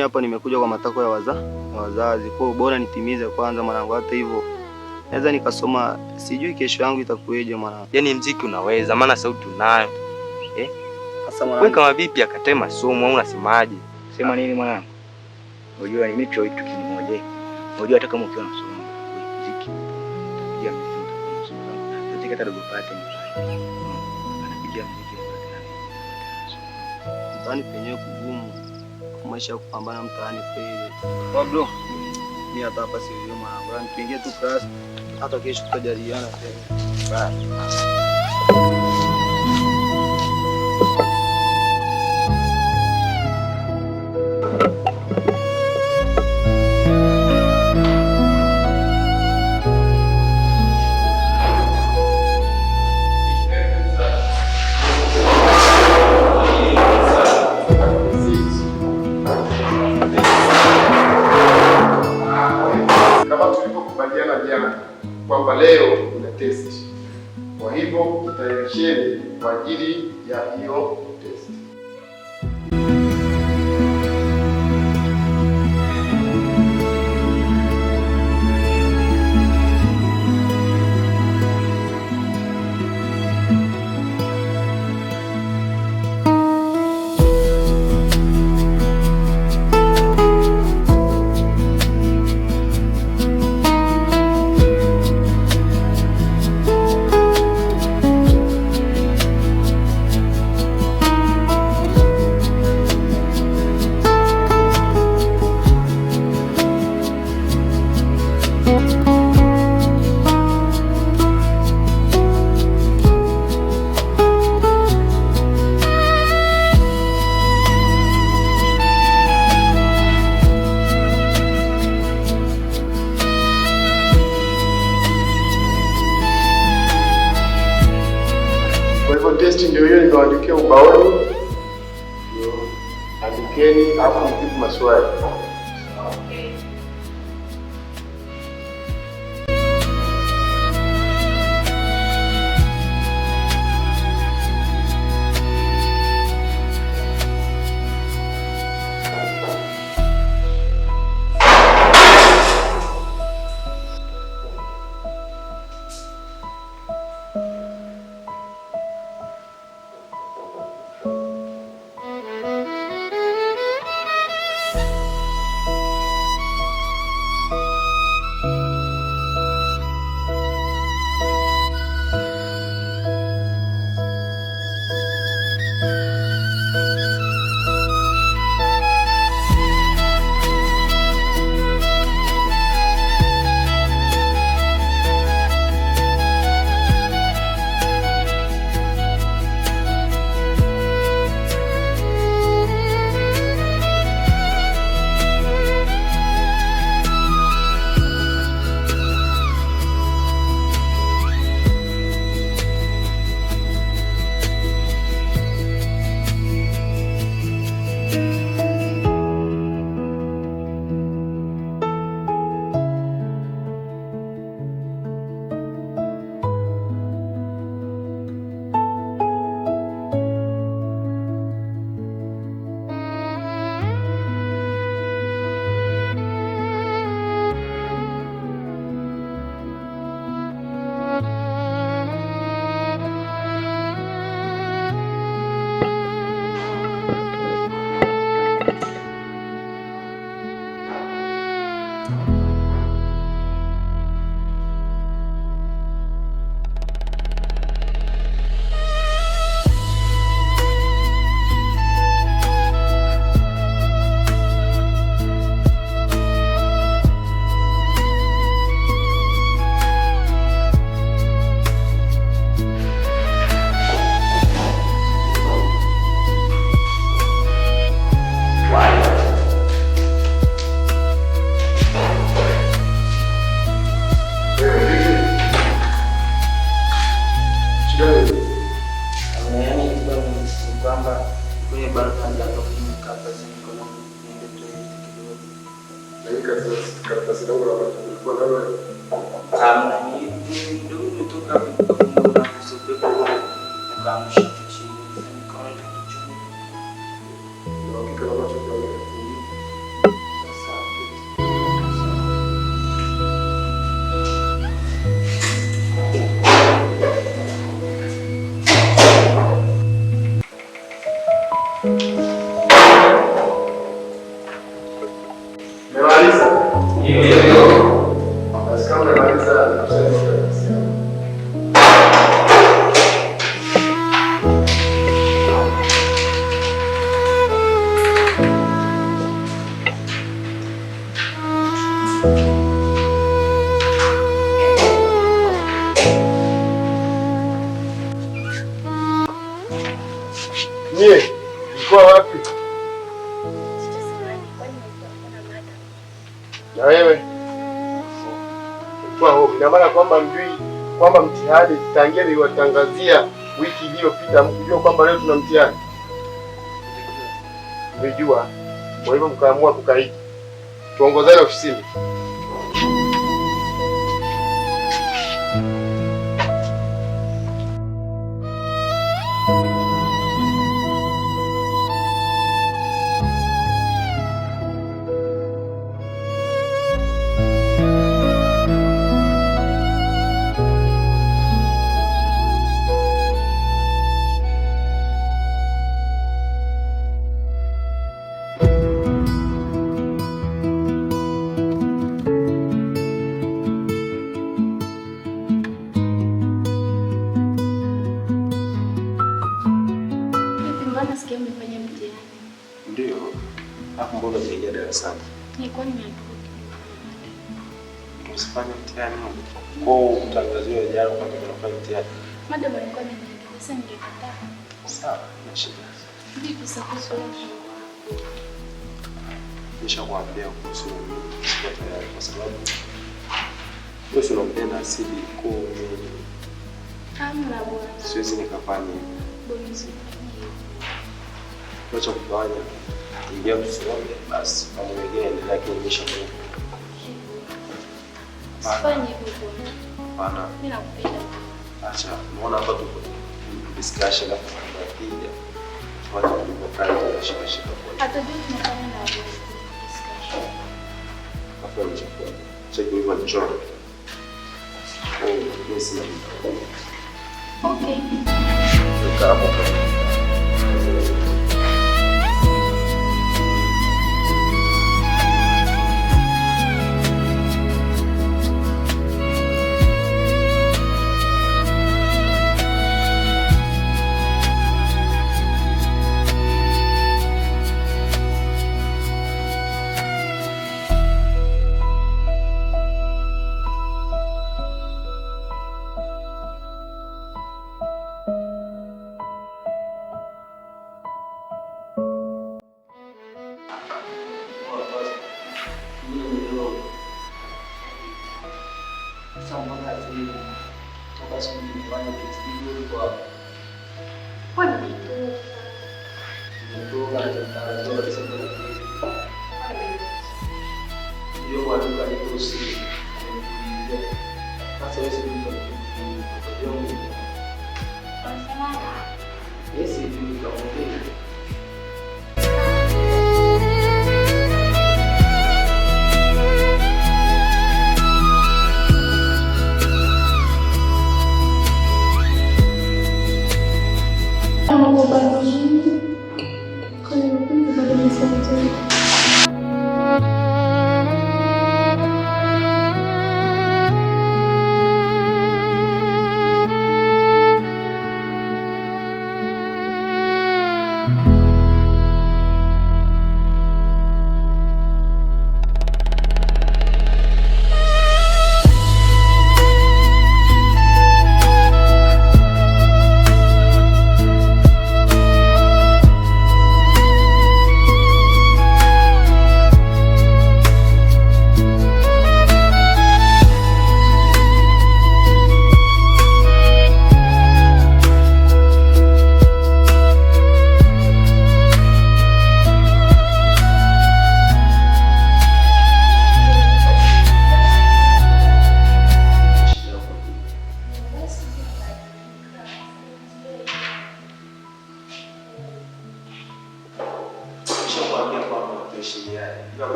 yani hapa nimekuja kwa matakwa ya wazazi. Kwa hiyo bora nitimize kwanza mwanangu, hata hivyo naweza nikasoma, sijui kesho yangu itakuweje mwanangu. Yaani muziki unaweza, maana sauti unayo. Sasa mwanangu, wewe kama vipi akatae masomo au unasemaje? Sema nini mwanangu? Unajua ni mimi kitu kimoja. Unajua hata kama ukiwa unasoma muziki, utapiga muziki utakuwa unasoma. Unataka hata dogo pate mfanye. Anapiga muziki na mtaani penyewe kugumu. Maisha kupambana mtaani kweli. Kwa bro, mimi hata hapa sivyo mwanangu. Nipigie tu class. Hata kesho tutajadiliana tena. Bye. Kwamba leo kuna test. Kwa hivyo tutayarisheni kwa ajili ya hiyo test. Testi ndio hiyo nikaandikia ubaoni. Ndio andikeni hapo mjibu maswali. Okay. karatasi langu la kulikuwa nalo Nie, ulikuwa wapi? Na wewe? Ulikuwa home. Ina maana kwamba mjui kwamba mtihani tangia niliwatangazia wiki iliyopita mkijua kwamba leo tuna mtihani. Mlijua. Kwa hivyo mkaamua kukaidi. Tuongozane ofisini. Ndio. Hapo mbona unaingia darasani? Nilikuwa nimeambiwa usifanye mtihani kwa utangaziwa jana kwamba unafanya mtihani. Madam alikuwa ameniambia sasa ningekataa. Sawa, na shida. Vipi sasa kuhusu wewe? Nishakwambia kuhusu mimi siko tayari kwa sababu wewe unampenda Asili kwa mimi. Hamna bwana. Siwezi nikafanya hivyo. Bonzi. Wacha kufanya. Ingia tusome basi kama wengine endelea kuonyesha kwa. Sifanye hivyo bwana. Bana. Mimi nakupenda. Acha, unaona hapa tuko discussion hapo tunapiga. Wacha tulipokaa tunashika kwa. Hata juu tunafanya na discussion. Hapo ni chakula. Cheki hivyo ni choro. Mimi sina mtu. Okay. Kama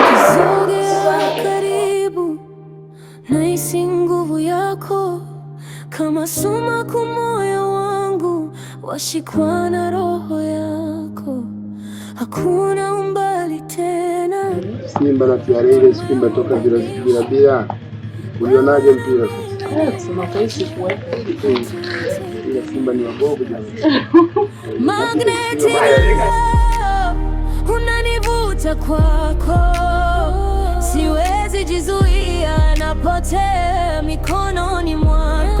Ukisogea karibu nahisi nguvu yako kama sumaku, moyo wangu washikwa na roho yako, hakuna umbali tena. Simba na TRA ile siku imetoka bila. Ulionaje mpira sasa? Kusema kweli sikuwepo. Ile Simba ni wabovu jamani. Magneti unanivuta kwako, siwezi jizuia, napotea mikononi mwako.